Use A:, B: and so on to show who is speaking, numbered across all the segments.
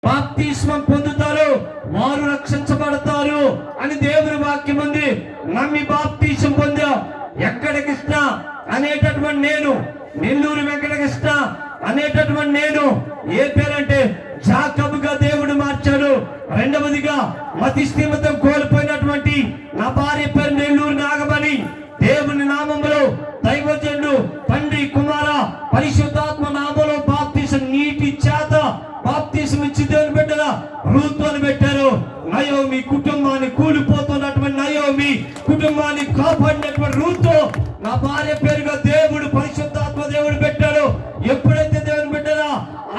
A: బాప్తిస్మం పొందుతారు, వారు రక్షించబడతారు అని దేవుని వాక్యం ఉంది. నమ్మి బాప్తిస్మం పొందా వెంకటకృష్ణ అనేటటువంటి నేను, నెల్లూరు వెంకటకృష్ణ అనేటటువంటి నేను ఏ పేరంటే జాకబుగా దేవుడు మార్చాడు. రెండవదిగా మతి స్థిమితం కోల్పోయినటువంటి నా భార్య పేరు నెల్లూరు నాగమణి. దేవుని నామములో దైవజనుడు తండ్రి కుమార పరిశుద్ధాత్మ నామములో బాప్తిసం నీటి చేత బాప్తిసం ఇచ్చి దేవుని బిడ్డల రూతు అని పెట్టారు. నయోమి కుటుంబాన్ని కూలిపోతున్నటువంటి నయోమి కుటుంబాన్ని కాపాడినటువంటి రూతు నా భార్య పేరుగా దేవుడు పరిశుద్ధాత్మ దేవుడు పెట్టాడు. ఎప్పుడైతే దేవుని బిడ్డలా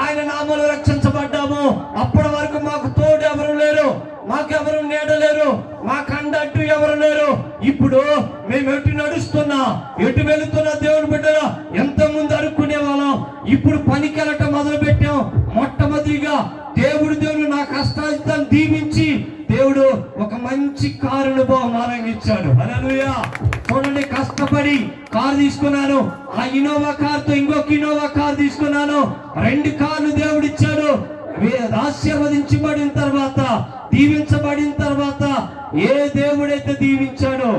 A: ఆయన నామములో రక్షించబడ్డామో అప్పటి వరకు మాకు తోడు ఎవరు లేరు, మాకెవరు నీడలేరు, మాకండట్టు ఎవరు లేరు. ఇప్పుడు మేము ఎటు నడుస్తున్నా, ఎటు వెళుతున్నా దేవుని బిడ్డలా ఎంత ముందు అనుకునే వాళ్ళం, ఇప్పుడు పనికి వెళ్ళటం మొదలు పెట్టాం. మొట్టమొదటిగా దేవుడు నా కష్టాన్ని దీవించి దేవుడు ఒక మంచి కారును బహుమానంగా ఇచ్చాడు. హల్లెలూయా. చూడండి, కష్టపడి కారు తీసుకున్నాను, ఆ ఇన్నోవా కారుతో ఇంకొక ఇన్నోవా కారు తీసుకున్నాను. 2 కార్లు దేవుడు ఇచ్చాడు. ఆశీర్వదించబడిన తర్వాత, దీవించబడిన తర్వాత ఏ దేవుడైతే దీవించాడో,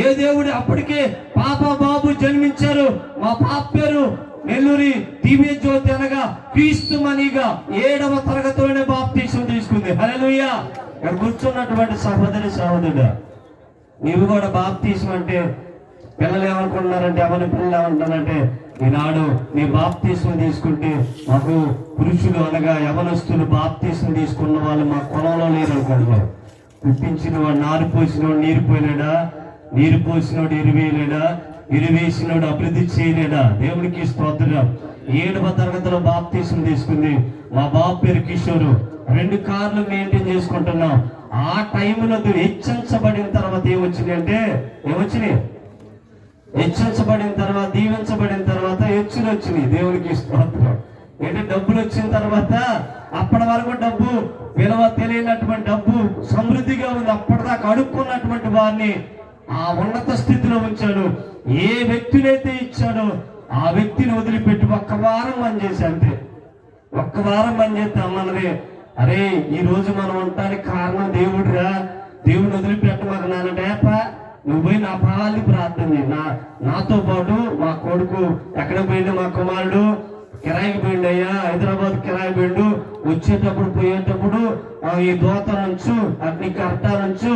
A: ఏ దేవుడు అప్పటికే పాప బాబు జన్మించారు. మా పాప పేరు నెల్లూరి దివ్య జ్యోతి అనగా క్రీస్తు మనిగా 7వ తరగతిలోనే బాప్తిసం తీసుకుంది. హల్లెలూయా. ఇక్కడ కూర్చున్నటువంటి సహోదరుడా, నీవు కూడా బాప్తిసం అంటే పిల్లలు ఏమనుకుంటున్నారంటే, ఎవరి పిల్లలు ఏమంటారంటే, ఈనాడు నీ బాప్తిసం తీసుకుంటే మాకు పురుషులు అనగా యవనస్తులు బాప్తిసం తీసుకున్న వాళ్ళు మా కులంలో లేరు అనుకుంటున్నారు. పుట్టించిన వాడు నారు పోసినోడు నీరు పోయలేడా, నీరు పోసినోడు ఎరువేయలేడా, ఎరువేసినోడు అభివృద్ధి చేయలేడా? దేవునికి స్తోత్రం. 7వ తరగతిలో బాప్తిసం తీసుకుంది. మా బాబు పేరు కిషోరు. 2 కార్లు మెయింటైన్ చేసుకుంటున్నాం. ఆ టైంలో హెచ్చరించబడిన తర్వాత ఏమొచ్చినాయి, హెచ్చరించబడిన తర్వాత, దీవించబడిన తర్వాత హెచ్చులు వచ్చినాయి. దేవునికి స్తోత్రం. ఏంటంటే డబ్బులు వచ్చిన తర్వాత, అప్పటి వరకు డబ్బు విలువ తెలియనటువంటి డబ్బు సమృద్ధిగా ఉంది. అప్పటిదాకా అడుక్కున్నటువంటి వారిని ఆ ఉన్నత స్థితిలో ఉంచాడు. ఏ వ్యక్తినైతే ఇచ్చాడో ఆ వ్యక్తిని వదిలిపెట్టి 1 వారం పనిచేసి, అంతే 1 వారం పనిచేస్తే అమ్మన్నది, అరే ఈ రోజు మనం ఉండటానికి కారణం దేవుడురా, దేవుడిని వదిలిపెట్టమాక నాన్నడేపా, నువ్వు పోయి నా పాలి ప్రార్థన చేయి. నాతో పాటు మా కొడుకు ఎక్కడ పోయిండు, మా కుమారుడు కిరాయికి పోయిండు అయ్యా, హైదరాబాద్ కిరాయి పోయిండు. వచ్చేటప్పుడు పోయేటప్పుడు ఈ దోత నుంచు, అగ్ని కర్ట నుంచు,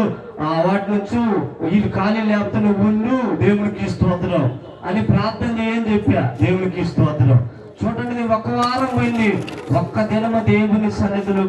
A: వాటి నుంచు వీళ్ళు ఖాళీ లేకపోతే నువ్వు ఉండు, దేవునికి స్తోత్రం అని ప్రార్థన చేయని చెప్పా. దేవునికి స్తోత్రం. చూడండి, 1 వారం పోయింది. 1 దినము దేవుని సన్నిధిలో